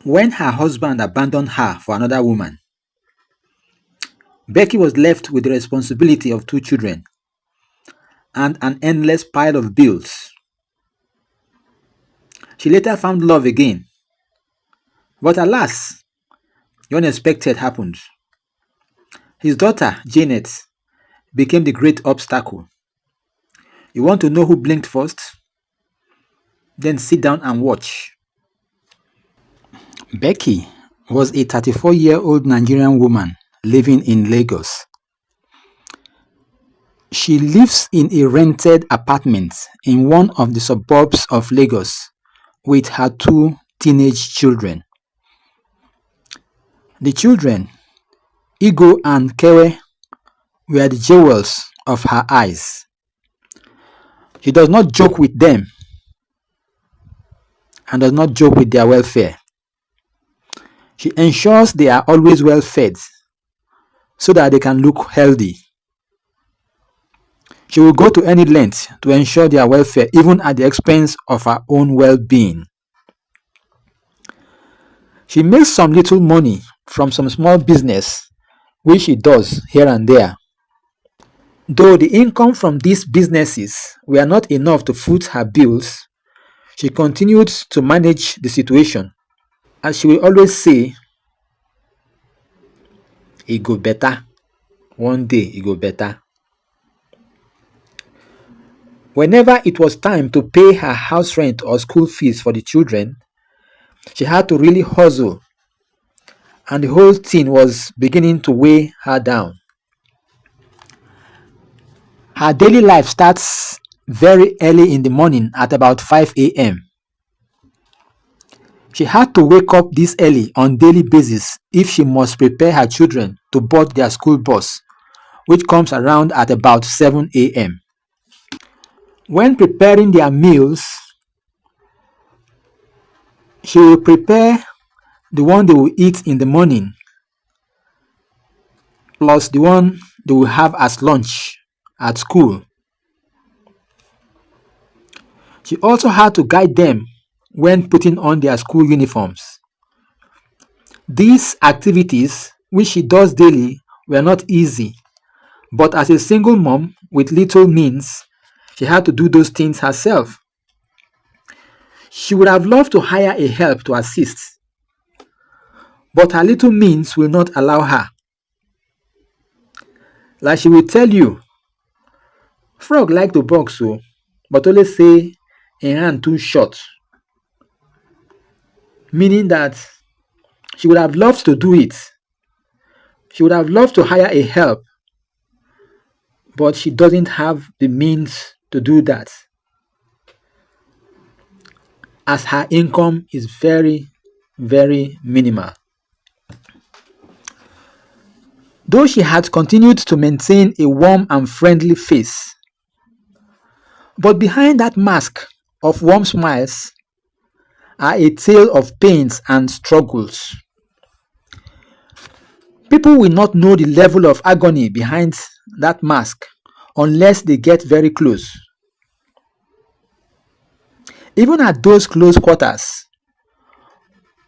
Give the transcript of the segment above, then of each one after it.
When her husband abandoned her for another woman, Becky was left with the responsibility of two children and an endless pile of bills. She later found love again, but alas, the unexpected happened. His daughter, Janet, became the great obstacle. You want to know who blinked first? Then sit down and watch. Becky was a 34-year-old Nigerian woman living in Lagos. She lives in a rented apartment in one of the suburbs of Lagos with her two teenage children. The children, Igo and Kewe, were the jewels of her eyes. She does not joke with them and does not joke with their welfare. She ensures they are always well fed so that they can look healthy. She will go to any length to ensure their welfare, even at the expense of her own well-being. She makes some little money from some small business which she does here and there. Though the income from these businesses were not enough to foot her bills, she continued to manage the situation. As she will always say, it go better. One day it go better. Whenever it was time to pay her house rent or school fees for the children, she had to really hustle, and the whole thing was beginning to weigh her down. Her daily life starts very early in the morning at about 5 a.m. She had to wake up this early on daily basis if she must prepare her children to board their school bus, which comes around at about 7 a.m. When preparing their meals, she will prepare the one they will eat in the morning plus the one they will have as lunch at school. She also had to guide them when putting on their school uniforms. These activities, which she does daily, were not easy, but as a single mom with little means, she had to do those things herself. She would have loved to hire a help to assist, but her little means will not allow her. Like she will tell you, frog like to box so, but always say a hand too short. Meaning that she would have loved to do it. She would have loved to hire a help, but she doesn't have the means to do that, as her income is very, very minimal. Though she had continued to maintain a warm and friendly face, but behind that mask of warm smiles are a tale of pains and struggles. People will not know the level of agony behind that mask unless they get very close. Even at those close quarters,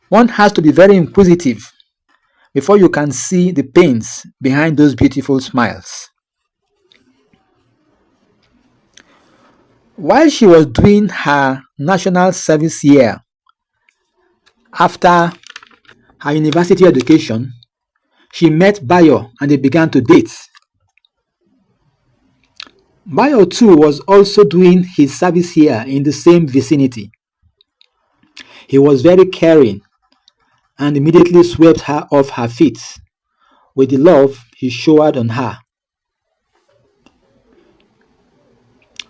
one has to be very inquisitive before you can see the pains behind those beautiful smiles. While she was doing her national service year after her university education, she met Bayo and they began to date. Bayo too was also doing his service year in the same vicinity. He was very caring and immediately swept her off her feet with the love he showered on her.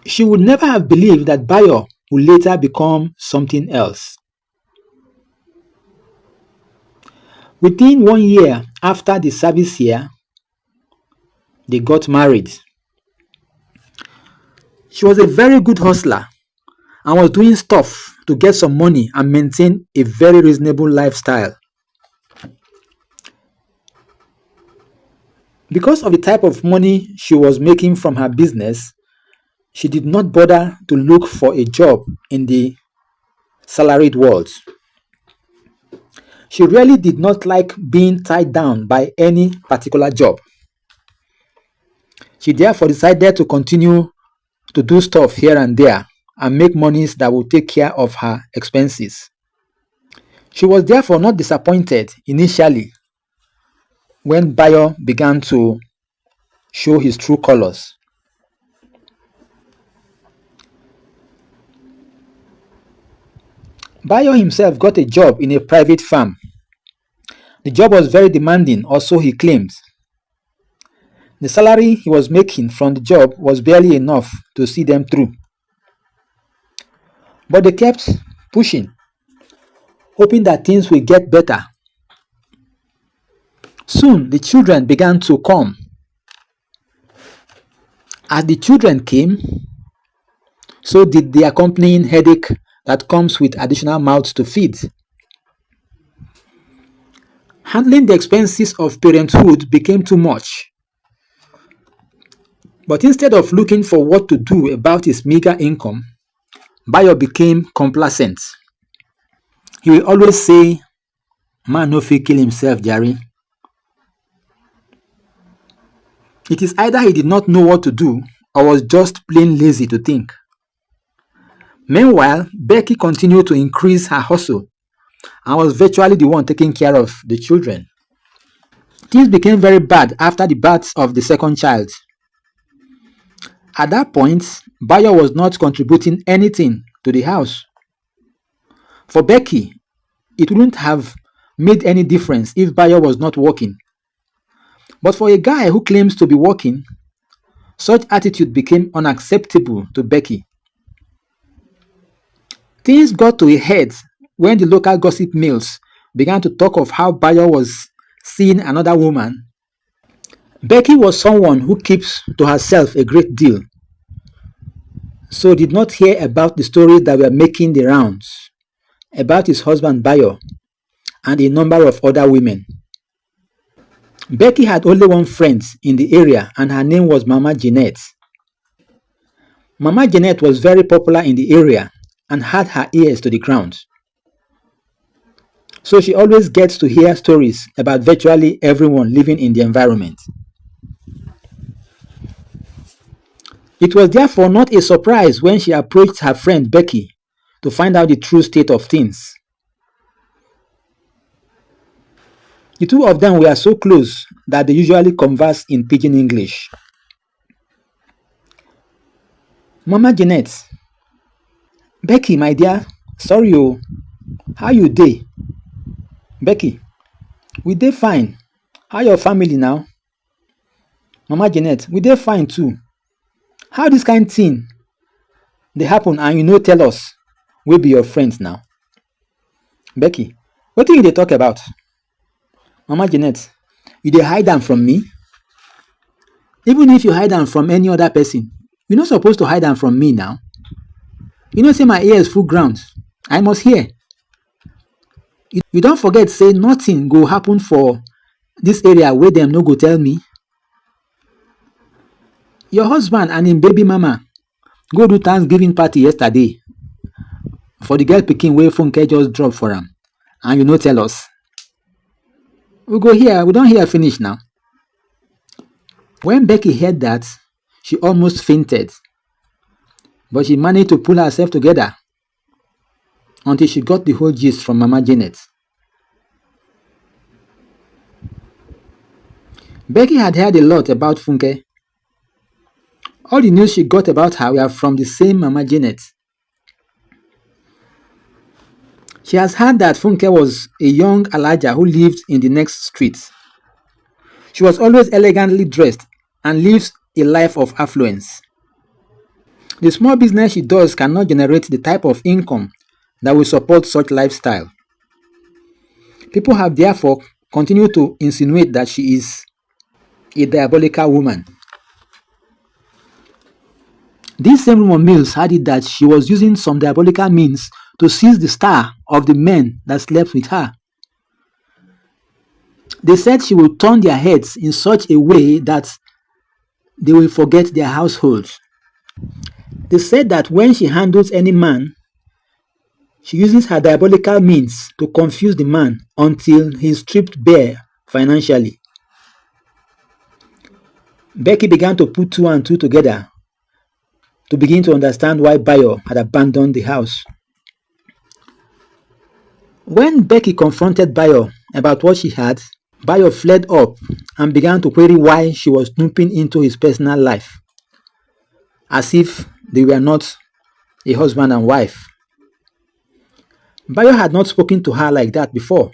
She would never have believed that Bayo would later become something else. Within 1 year after the service year, they got married. She was a very good hustler and was doing stuff to get some money and maintain a very reasonable lifestyle. Because of the type of money she was making from her business, she did not bother to look for a job in the salaried world. She really did not like being tied down by any particular job. She therefore decided to continue to do stuff here and there and make monies that would take care of her expenses. She was therefore not disappointed initially when Bayo began to show his true colors. Bayo himself got a job in a private farm. The job was very demanding, or so he claimed. The salary he was making from the job was barely enough to see them through. But they kept pushing, hoping that things would get better. Soon the children began to come. As the children came, so did the accompanying headache that comes with additional mouths to feed. Handling the expenses of parenthood became too much. But instead of looking for what to do about his meager income, Bayo became complacent. He will always say, "Man no fit kill himself, Jerry." It is either he did not know what to do or was just plain lazy to think. Meanwhile, Becky continued to increase her hustle and was virtually the one taking care of the children. Things became very bad after the birth of the second child. At that point, Bayo was not contributing anything to the house. For Becky, it wouldn't have made any difference if Bayo was not working. But for a guy who claims to be working, such attitude became unacceptable to Becky. Things got to a head when the local gossip mills began to talk of how Bayo was seeing another woman. Becky was someone who keeps to herself a great deal, so did not hear about the stories that were making the rounds about his husband Bayo and a number of other women. Becky had only one friend in the area, and her name was Mama Jeanette. Mama Jeanette was very popular in the area and had her ears to the ground. So she always gets to hear stories about virtually everyone living in the environment. It was therefore not a surprise when she approached her friend Becky to find out the true state of things. The two of them were so close that they usually converse in pidgin English. "Mama Jeanette, Becky, my dear, sorry oh, how you dey?" "Becky, we dey fine. How your family now?" "Mama Jeanette, we dey fine too. How this kind thing dey happen and you no tell us? We be your friends now." "Becky, wetin you dey talk about?" "Mama Jeanette, you dey hide am from me? Even if you hide am from any other person, you no suppose to hide am from me now. You know say my ears full ground. I must hear. You don forget say nothing go happen for this area wey dem no go tell me. Your husband and him baby mama go do Thanksgiving party yesterday for the girl pikin wey Funke just drop for am, and you no tell us. We don hear finish now." When Becky heard that, she almost fainted, but she managed to pull herself together until she got the whole gist from Mama Janet. Becky had heard a lot about Funke. All the news she got about her were from the same Mama Janet. She has heard that Funke was a young Alaja who lived in the next street. She was always elegantly dressed and lives a life of affluence. The small business she does cannot generate the type of income that will support such lifestyle. People have therefore continued to insinuate that she is a diabolical woman. These same rumor mills had it that she was using some diabolical means to seize the star of the men that slept with her. They said she will turn their heads in such a way that they will forget their households. They said that when she handles any man, She uses her diabolical means to confuse the man until he is stripped bare financially. Becky began to put two and two together to begin to understand why Bayo had abandoned the house. When Becky confronted Bayo about what she had, Bayo fled up and began to query why she was snooping into his personal life, as if they were not a husband and wife. Bayo had not spoken to her like that before.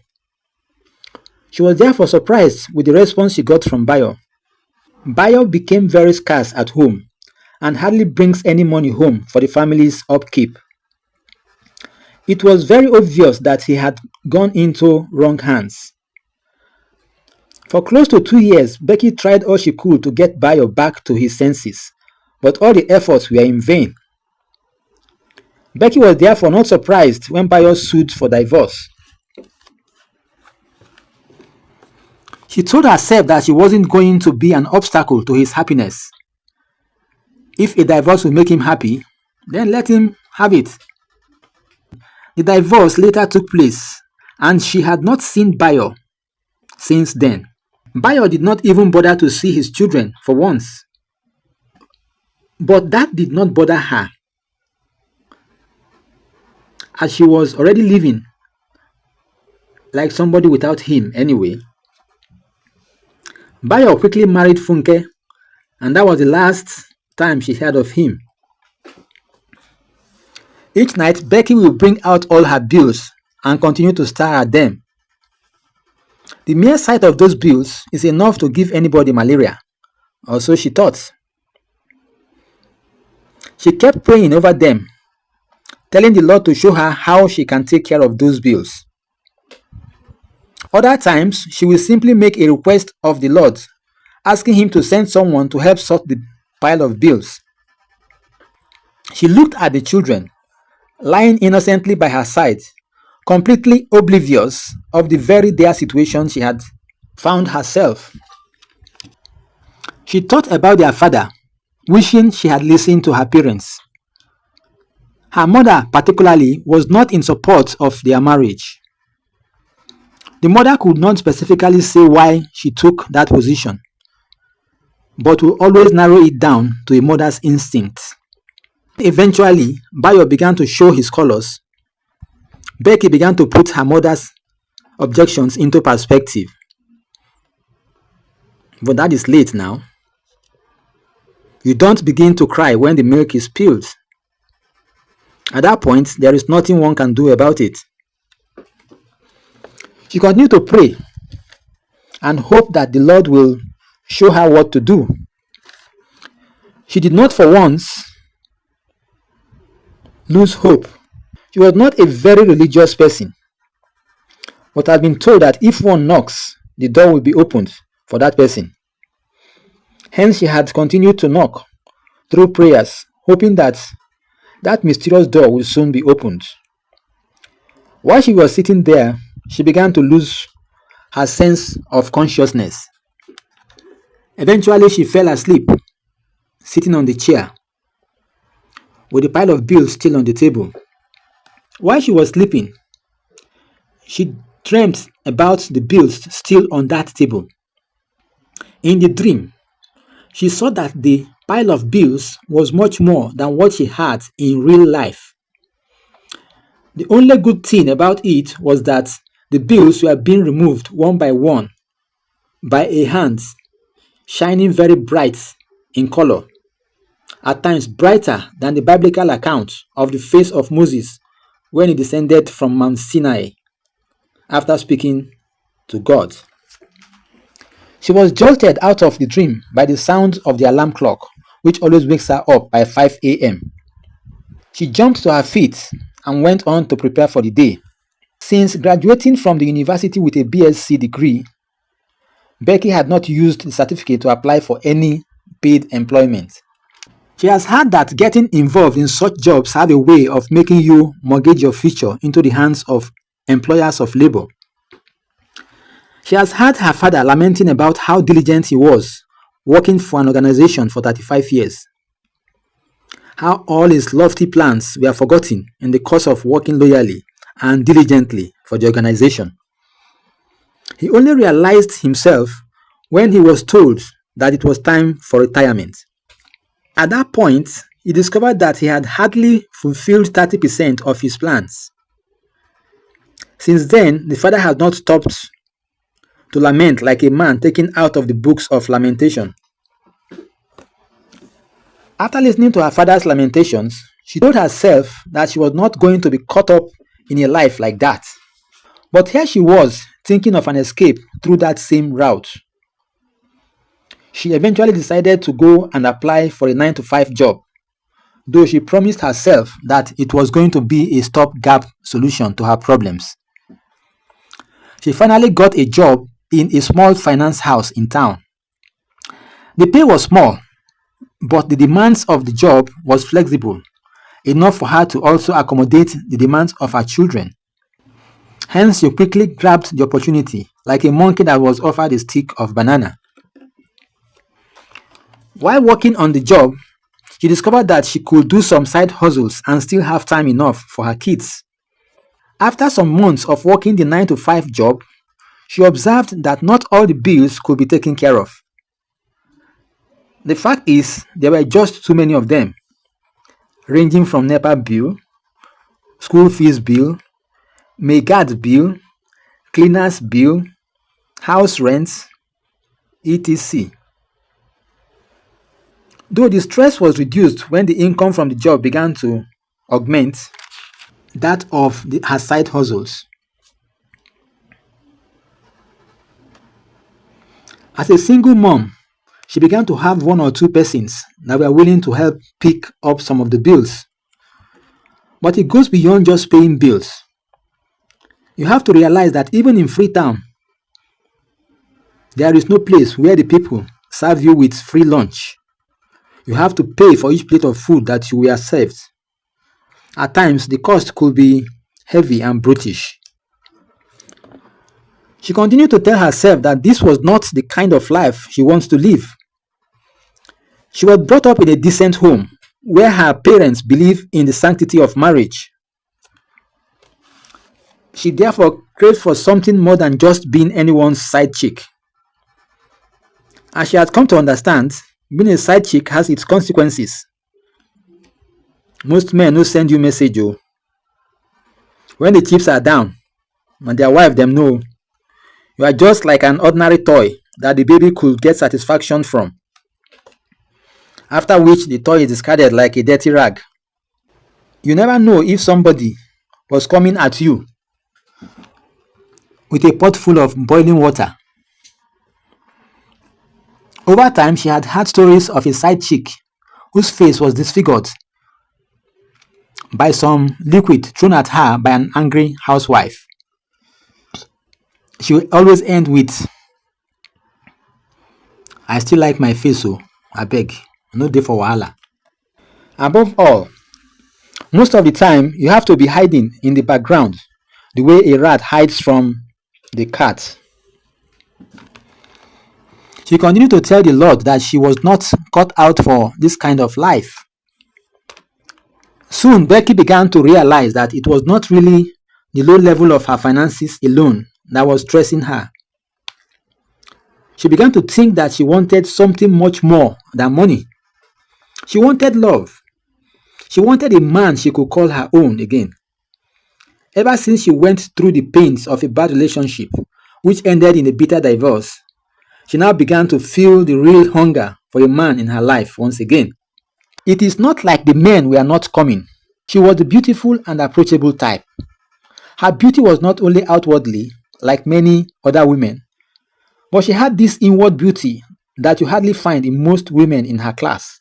She was therefore surprised with the response she got from Bayo. Bayo became very scarce at home and hardly brings any money home for the family's upkeep. It was very obvious that he had gone into wrong hands. For close to 2 years, Becky tried all she could to get Bayo back to his senses, but all the efforts were in vain. Becky was therefore not surprised when Bayo sued for divorce. She told herself that she wasn't going to be an obstacle to his happiness. If a divorce will make him happy, then let him have it. The divorce later took place, and she had not seen Bayo since then. Bayo did not even bother to see his children for once. But that did not bother her, as she was already living like somebody without him anyway. Bayo quickly married Funke, and that was the last time she heard of him. Each night, Becky will bring out all her bills and continue to stare at them. The mere sight of those bills is enough to give anybody malaria, or so she thought. She kept praying over them, telling the Lord to show her how she can take care of those bills. Other times, she will simply make a request of the Lord, asking him to send someone to help sort the pile of bills. She looked at the children, lying innocently by her side, completely oblivious of the very dire situation she had found herself. She thought about their father, wishing she had listened to her parents. Her mother, particularly, was not in support of their marriage. The mother could not specifically say why she took that position, but will always narrow it down to a mother's instinct. Eventually, Bayo began to show his colors. Becky began to put her mother's objections into perspective. But that is late now. You don't begin to cry when the milk is spilled. At that point, there is nothing one can do about it. She continued to pray and hope that the Lord will show her what to do. She did not for once lose hope. She was not a very religious person, but had been told that if one knocks, the door will be opened for that person. Hence, she had continued to knock through prayers, hoping that that mysterious door will soon be opened. While she was sitting there, she began to lose her sense of consciousness. Eventually, she fell asleep, sitting on the chair, with a pile of bills still on the table. While she was sleeping, she dreamt about the bills still on that table. In the dream, she saw that the pile of bills was much more than what she had in real life. The only good thing about it was that the bills were being removed one by one by a hand, shining very bright in color, at times brighter than the biblical account of the face of Moses when he descended from Mount Sinai after speaking to God. She was jolted out of the dream by the sound of the alarm clock, which always wakes her up by 5 a.m. She jumped to her feet and went on to prepare for the day. Since graduating from the university with a BSc degree, Becky had not used the certificate to apply for any paid employment. She has heard that getting involved in such jobs have a way of making you mortgage your future into the hands of employers of labor. She has heard her father lamenting about how diligent he was working for an organization for 35 years. how all his lofty plans were forgotten in the course of working loyally and diligently for the organization. He only realized himself when he was told that it was time for retirement. At that point, he discovered that he had hardly fulfilled 30% of his plans. Since then, the father had not stopped to lament like a man taken out of the books of lamentation. After listening to her father's lamentations, she told herself that she was not going to be caught up in a life like that. But here she was, thinking of an escape through that same route. She eventually decided to go and apply for a 9 to 5 job, though she promised herself that it was going to be a stopgap solution to her problems. She finally got a job in a small finance house in town. The pay was small, but the demands of the job was flexible, enough for her to also accommodate the demands of her children. Hence, she quickly grabbed the opportunity, like a monkey that was offered a stick of banana. While working on the job, she discovered that she could do some side hustles and still have time enough for her kids. After some months of working the 9 to 5 job, she observed that not all the bills could be taken care of. The fact is, there were just too many of them, ranging from NEPA bill, school fees bill, maid's bill, cleaner's bill, house rents, etc. Though the stress was reduced when the income from the job began to augment that of her side hustles. As a single mom, she began to have 1 or 2 persons that were willing to help pick up some of the bills. But it goes beyond just paying bills. You have to realize that even in Freetown, there is no place where the people serve you with free lunch. You have to pay for each plate of food that you were served. At times, the cost could be heavy and brutish. She continued to tell herself that this was not the kind of life she wants to live. She was brought up in a decent home where her parents believe in the sanctity of marriage. She therefore craved for something more than just being anyone's side chick. As she had come to understand, being a side chick has its consequences. Most men no send you message o. When the chips are down and their wife them know, you are just like an ordinary toy that the baby could get satisfaction from. After which the toy is discarded like a dirty rag. You never know if somebody was coming at you with a pot full of boiling water. Over time, she had heard stories of a side chick whose face was disfigured by some liquid thrown at her by an angry housewife. She would always end with, "I still like my face, so I beg, no day for wahala." Above all, most of the time, you have to be hiding in the background the way a rat hides from the cat. She continued to tell the Lord that she was not cut out for this kind of life. Soon, Becky began to realize that it was not really the low level of her finances alone that was stressing her. She began to think that she wanted something much more than money. She wanted love. She wanted a man she could call her own again. Ever since she went through the pains of a bad relationship, which ended in a bitter divorce, she now began to feel the real hunger for a man in her life once again. It is not like the men were not coming. She was the beautiful and approachable type. Her beauty was not only outwardly, like many other women, but she had this inward beauty that you hardly find in most women in her class.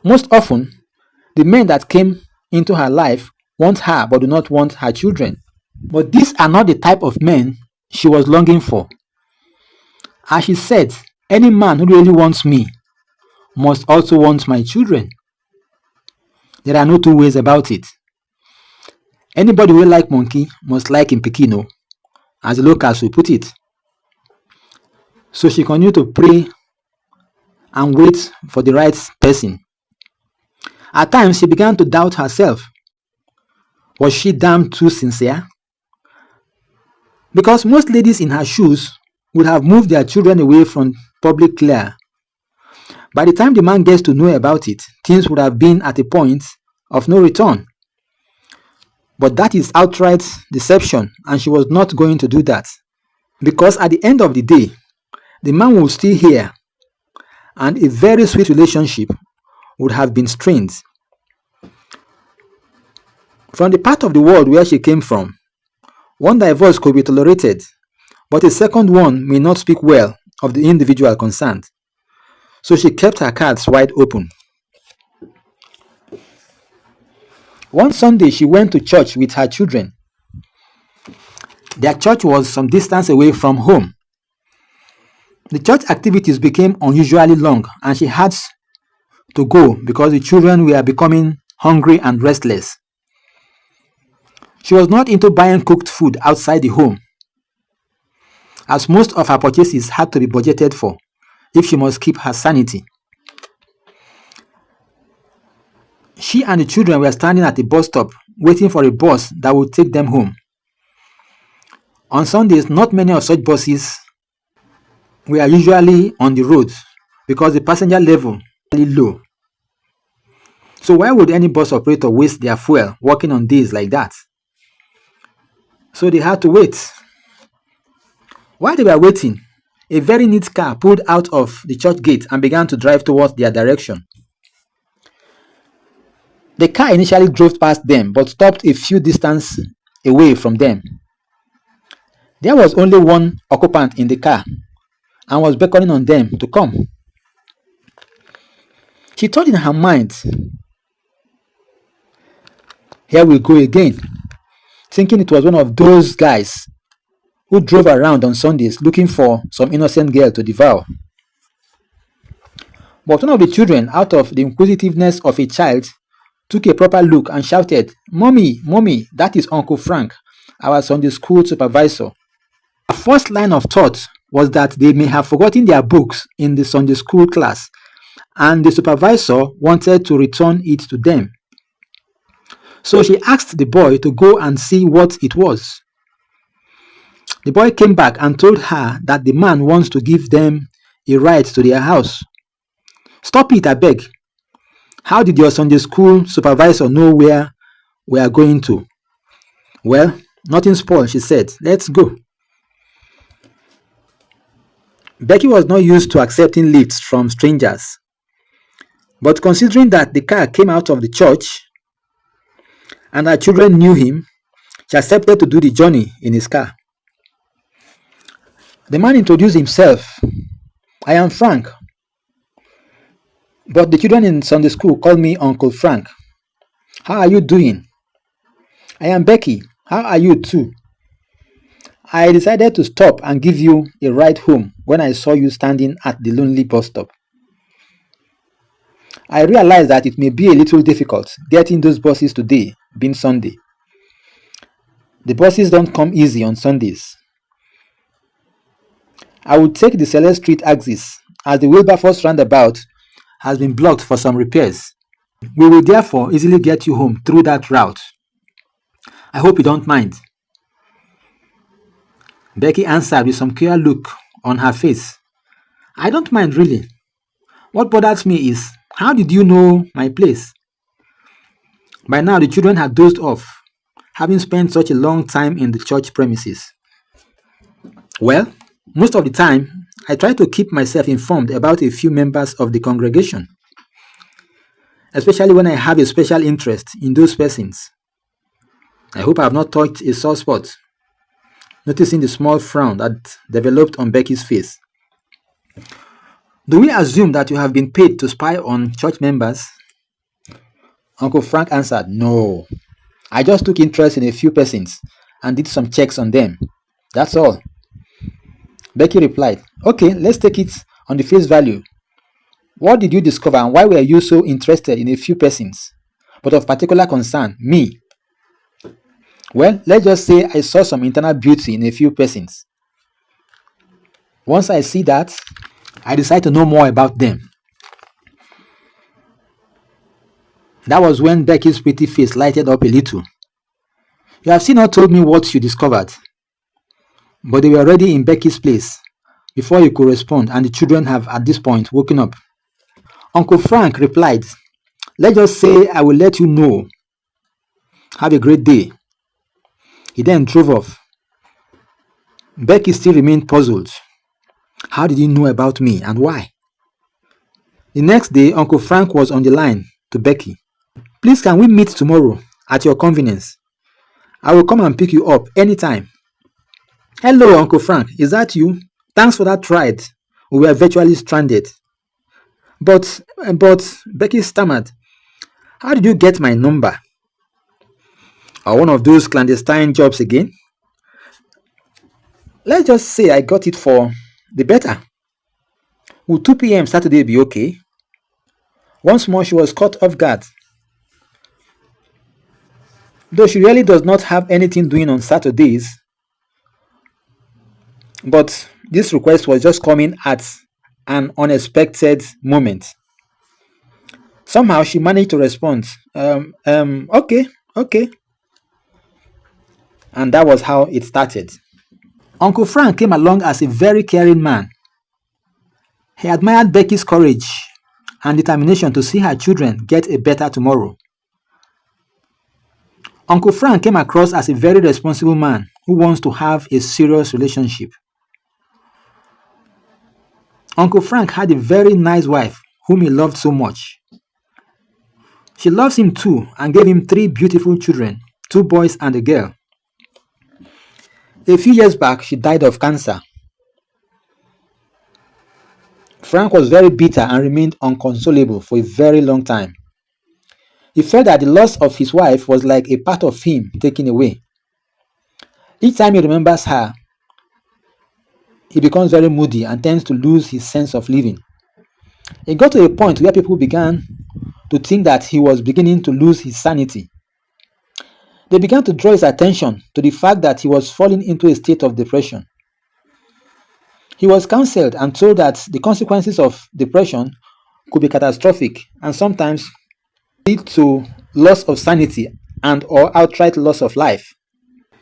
Most often, the men that came into her life want her but do not want her children. But these are not the type of men she was longing for. As she said, any man who really wants me must also want my children. There are no two ways about it. Anybody who like monkey must like him pikino, as the locals will put it. So she continued to pray and wait for the right person. At times, she began to doubt herself. Was she damn too sincere? Because most ladies in her shoes would have moved their children away from public glare. By the time the man gets to know about it, things would have been at a point of no return. But that is outright deception, and she was not going to do that. Because at the end of the day, the man would still hear, and a very sweet relationship would have been strained. From the part of the world where she came from, one divorce could be tolerated, but a second one may not speak well of the individual concerned. So she kept her cards wide open. One Sunday, she went to church with her children. Their church was some distance away from home. The church activities became unusually long, and she had to go because the children were becoming hungry and restless. She was not into buying cooked food outside the home, as most of her purchases had to be budgeted for if she must keep her sanity. She and the children were standing at the bus stop waiting for a bus that would take them home. On Sundays, not many of such buses were usually on the road because the passenger level was really low. So why would any bus operator waste their fuel working on days like that? So they had to wait. While they were waiting, a very neat car pulled out of the church gate and began to drive towards their direction. The car initially drove past them but stopped a few distance away from them. There was only one occupant in the car and was beckoning on them to come. She thought in her mind, here we go again, thinking it was one of those guys who drove around on Sundays looking for some innocent girl to devour. But one of the children, out of the inquisitiveness of a child, took a proper look and shouted, "Mommy, Mommy, that is Uncle Frank, our Sunday school supervisor." Her first line of thought was that they may have forgotten their books in the Sunday school class, and the supervisor wanted to return it to them. So she asked the boy to go and see what it was. The boy came back and told her that the man wants to give them a ride to their house. "Stop it, I beg. How did your Sunday school supervisor know where we are going to?" "Well, nothing spoiled," she said. "Let's go." Becky was not used to accepting lifts from strangers, but considering that the car came out of the church and her children knew him, she accepted to do the journey in his car. The man introduced himself. "I am Frank, but the children in Sunday school call me Uncle Frank. How are you doing?" "I am Becky. How are you too? I decided to stop and give you a ride home when I saw you standing at the lonely bus stop. I realized that it may be a little difficult getting those buses today, being Sunday. The buses don't come easy on Sundays. I will take the Celeste Street axis as the Wilberforce roundabout has been blocked for some repairs. We will therefore easily get you home through that route. I hope you don't mind." Becky answered with some queer look on her face. "I don't mind really. What bothers me is, how did you know my place?" By now the children had dozed off, having spent such a long time in the church premises. "Well, most of the time, I try to keep myself informed about a few members of the congregation, especially when I have a special interest in those persons. I hope I have not touched a sore spot," noticing the small frown that developed on Becky's face. "Do we assume that you have been paid to spy on church members?" Uncle Frank answered, "No. I just took interest in a few persons and did some checks on them. That's all." Becky replied, "Okay, let's take it on the face value. What did you discover and why were you so interested in a few persons, but of particular concern, me?" "Well, let's just say I saw some internal beauty in a few persons. Once I see that, I decide to know more about them." That was when Becky's pretty face lighted up a little. You have still not told me what you discovered. But they were already in Becky's place before you could respond, and the children have at this point woken up. Uncle Frank replied, "Let's just say I will let you know. Have a great day." He then drove off. Becky still remained puzzled. How did he know about me and why? The next day, Uncle Frank was on the line to Becky. "Please, can we meet tomorrow at your convenience? I will come and pick you up anytime." "Hello, Uncle Frank. Is that you? Thanks for that ride. We were virtually stranded." But, Becky stammered, "How did you get my number? Or one of those clandestine jobs again?" "Let's just say I got it for the better. Would 2 p.m. Saturday be okay?" Once more, she was caught off guard. Though she really does not have anything doing on Saturdays, but this request was just coming at an unexpected moment. Somehow she managed to respond, okay, okay. And that was how it started. Uncle Frank came along as a very caring man. He admired Becky's courage and determination to see her children get a better tomorrow. Uncle Frank came across as a very responsible man who wants to have a serious relationship. Uncle Frank had a very nice wife whom he loved so much. She loves him too and gave him 3 beautiful children, 2 boys and a girl. A few years back, she died of cancer. Frank was very bitter and remained unconsolable for a very long time. He felt that the loss of his wife was like a part of him taken away. Each time he remembers her, he becomes very moody and tends to lose his sense of living. It got to a point where people began to think that he was beginning to lose his sanity. They began to draw his attention to the fact that he was falling into a state of depression. He was counseled and told that the consequences of depression could be catastrophic and sometimes lead to loss of sanity and or outright loss of life.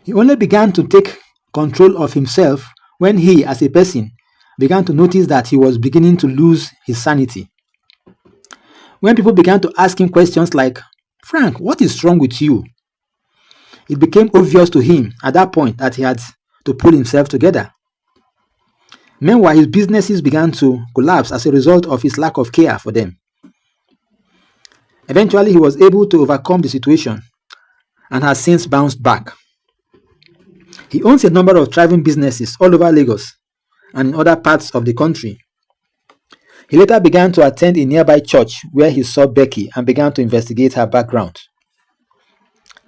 He only began to take control of himself when he, as a person, began to notice that he was beginning to lose his sanity. When people began to ask him questions like, "Frank, what is wrong with you?" it became obvious to him at that point that he had to pull himself together. Meanwhile, his businesses began to collapse as a result of his lack of care for them. Eventually, he was able to overcome the situation and has since bounced back. He owns a number of thriving businesses all over Lagos and in other parts of the country. He later began to attend a nearby church where he saw Becky and began to investigate her background.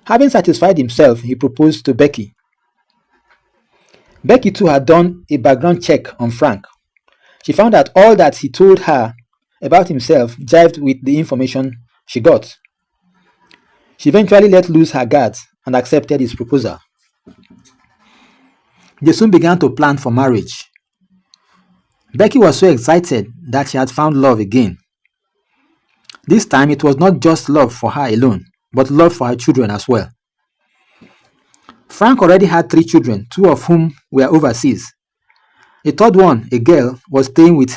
Having satisfied himself, he proposed to Becky. Becky too had done a background check on Frank. She found that all that he told her about himself jived with the information she got. She eventually let loose her guards and accepted his proposal. They soon began to plan for marriage. Becky was so excited that she had found love again. This time it was not just love for her alone, but love for her children as well. Frank already had 3 children, 2 of whom were overseas. The third one, a girl, was staying with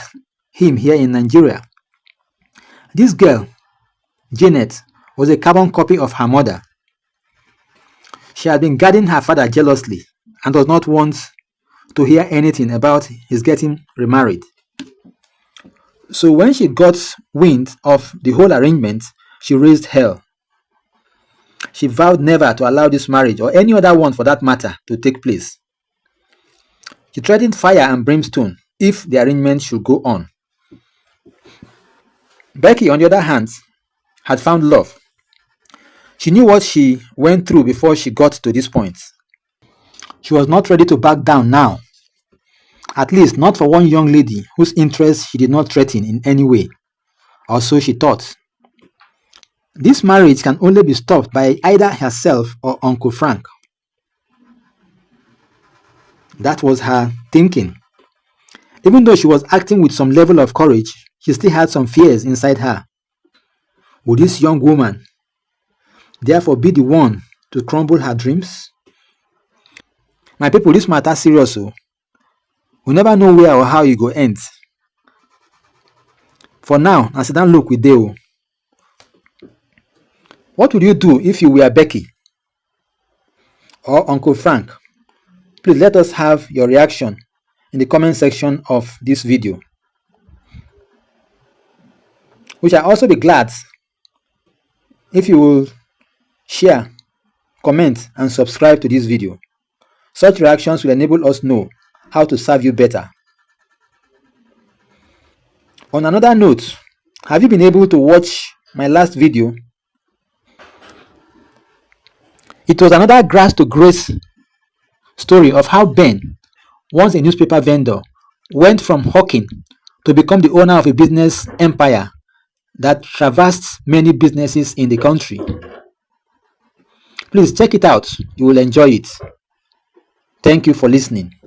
him here in Nigeria. This girl, Janet, was a carbon copy of her mother. She had been guarding her father jealously and does not want to hear anything about his getting remarried. So when she got wind of the whole arrangement, she raised hell. She vowed never to allow this marriage, or any other one for that matter, to take place. She threatened fire and brimstone if the arrangement should go on. Becky, on the other hand, had found love. She knew what she went through before she got to this point. She was not ready to back down now. At least not for one young lady whose interests she did not threaten in any way, or so she thought. This marriage can only be stopped by either herself or Uncle Frank. That was her thinking. Even though she was acting with some level of courage, she still had some fears inside her. Would this young woman therefore be the one to crumble her dreams? My people, this matter serious. Oh. We never know where or how it go end. For now, I sit down look with you. What would you do if you were Becky or Uncle Frank? Please let us have your reaction in the comment section of this video. We shall also be glad if you will share, comment, and subscribe to this video. Such reactions will enable us know how to serve you better. On another note, have you been able to watch my last video? It was another grass to grace story of how Ben, once a newspaper vendor, went from hawking to become the owner of a business empire that traversed many businesses in the country. Please check it out. You will enjoy it. Thank you for listening.